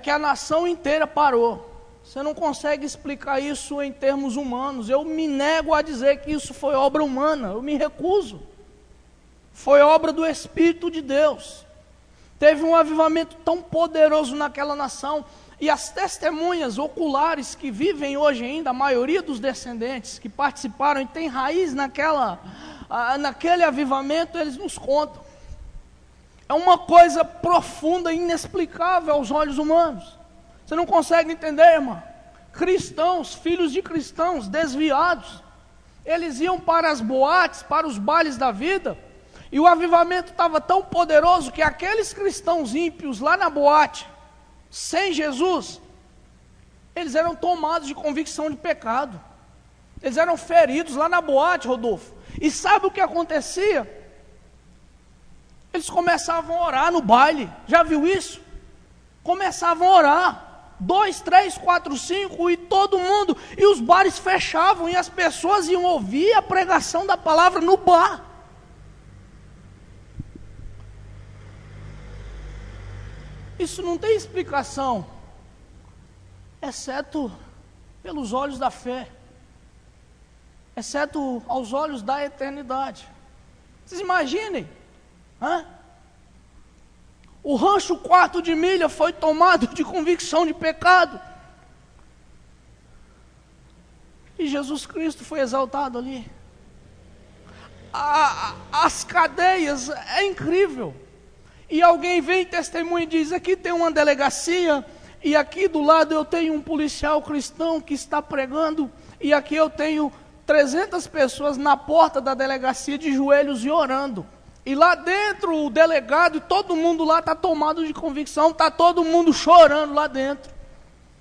que a nação inteira parou. Você não consegue explicar isso em termos humanos. Eu me nego a dizer que isso foi obra humana, eu me recuso. Foi obra do Espírito de Deus. Teve um avivamento tão poderoso naquela nação, e as testemunhas oculares que vivem hoje ainda, a maioria dos descendentes que participaram e têm raiz naquele avivamento, eles nos contam. É uma coisa profunda e inexplicável aos olhos humanos. Você não consegue entender, irmão. Cristãos, filhos de cristãos desviados, eles iam para as boates, para os bailes da vida, e o avivamento estava tão poderoso que aqueles cristãos ímpios lá na boate, sem Jesus, eles eram tomados de convicção de pecado. Eles eram feridos lá na boate, Rodolfo. E sabe o que acontecia? Eles começavam a orar no baile. Já viu isso? Começavam a orar. 2, 3, 4, 5 e todo mundo. E os bares fechavam e as pessoas iam ouvir a pregação da palavra no bar. Isso não tem explicação, exceto pelos olhos da fé, exceto aos olhos da eternidade. Vocês imaginem, o rancho Quarto de Milha foi tomado de convicção de pecado, e Jesus Cristo foi exaltado ali. As cadeias, é incrível. E alguém vem e testemunha e diz: aqui tem uma delegacia, e aqui do lado eu tenho um policial cristão que está pregando, e aqui eu tenho 300 pessoas na porta da delegacia de joelhos e orando. E lá dentro o delegado e todo mundo lá está tomado de convicção, está todo mundo chorando lá dentro.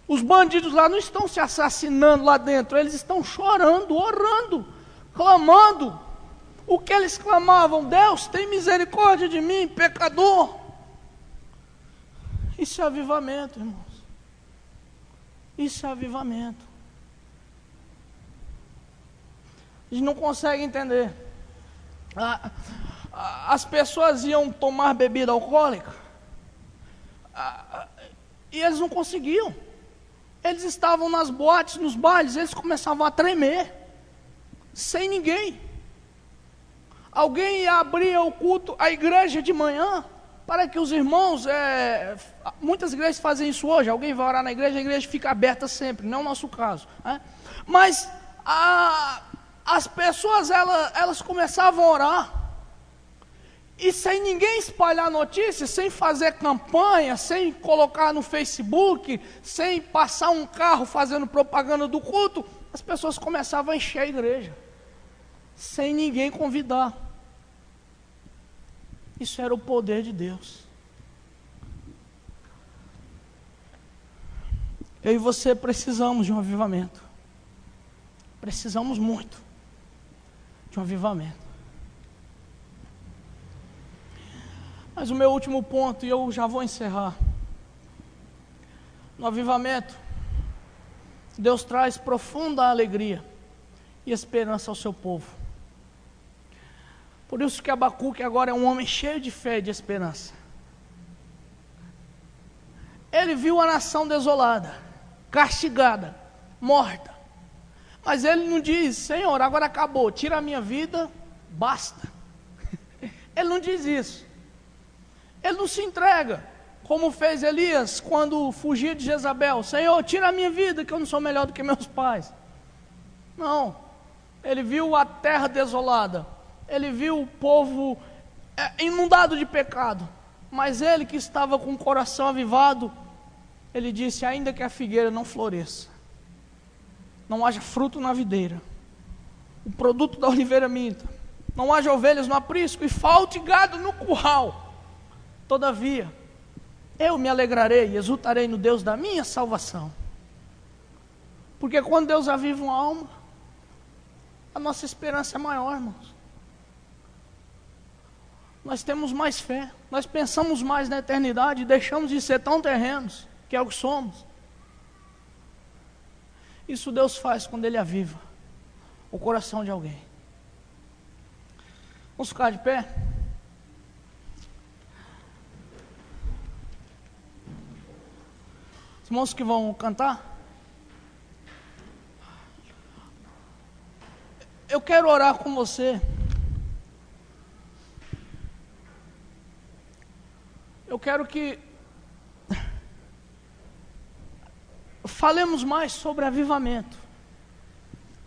Os bandidos lá não estão se assassinando lá dentro, eles estão chorando, orando, clamando. O que eles clamavam? Deus, tem misericórdia de mim, pecador. Isso é avivamento, irmãos. Isso é avivamento. A gente não consegue entender. As pessoas iam tomar bebida alcoólica e eles não conseguiam. Eles estavam nas boates, nos bailes, eles começavam a tremer, sem ninguém. Alguém abria o culto, a igreja de manhã, para que os irmãos, muitas igrejas fazem isso hoje, alguém vai orar na igreja, a igreja fica aberta sempre, não é o nosso caso, né? Mas as pessoas, elas começavam a orar, e sem ninguém espalhar notícias, sem fazer campanha, sem colocar no Facebook, sem passar um carro fazendo propaganda do culto, as pessoas começavam a encher a igreja, sem ninguém convidar. Isso era o poder de Deus. Eu e você precisamos de um avivamento. Precisamos muito de um avivamento. Mas o meu último ponto, e eu já vou encerrar. No avivamento, Deus traz profunda alegria e esperança ao seu povo. Por isso que Abacuque agora é um homem cheio de fé e de esperança. Ele viu a nação desolada, castigada, morta. Mas ele não diz: Senhor, agora acabou, tira a minha vida, basta. Ele não diz isso. Ele não se entrega, como fez Elias quando fugia de Jezabel: Senhor, tira a minha vida, que eu não sou melhor do que meus pais. Não, ele viu a terra desolada, ele viu o povo inundado de pecado, mas ele que estava com o coração avivado, ele disse: ainda que a figueira não floresça, não haja fruto na videira, o produto da oliveira minta, não haja ovelhas no aprisco e falte gado no curral, todavia, eu me alegrarei e exultarei no Deus da minha salvação. Porque quando Deus aviva uma alma, a nossa esperança é maior, irmãos. Nós temos mais fé, nós pensamos mais na eternidade e deixamos de ser tão terrenos, que é o que somos. Isso Deus faz quando Ele aviva o coração de alguém. Vamos ficar de pé? Irmãos que vão cantar, eu quero orar com você. Eu quero que falemos mais sobre avivamento,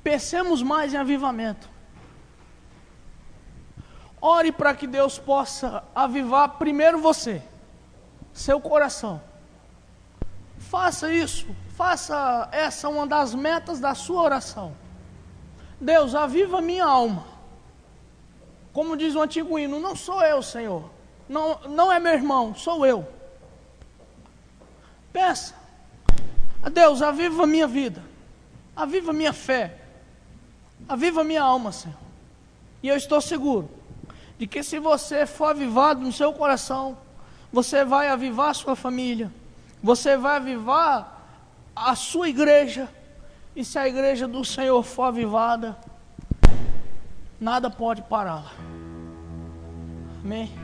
pensemos mais em avivamento. Ore para que Deus possa avivar primeiro você, seu coração. Faça isso, faça essa uma das metas da sua oração. Deus, aviva minha alma. Como diz o antigo hino: não sou eu, Senhor, não é meu irmão, sou eu. Peça: Deus, aviva minha vida, aviva minha fé, aviva minha alma, Senhor. E eu estou seguro de que se você for avivado no seu coração, você vai avivar a sua família, você vai avivar a sua igreja, e se a igreja do Senhor for avivada, nada pode pará-la. Amém?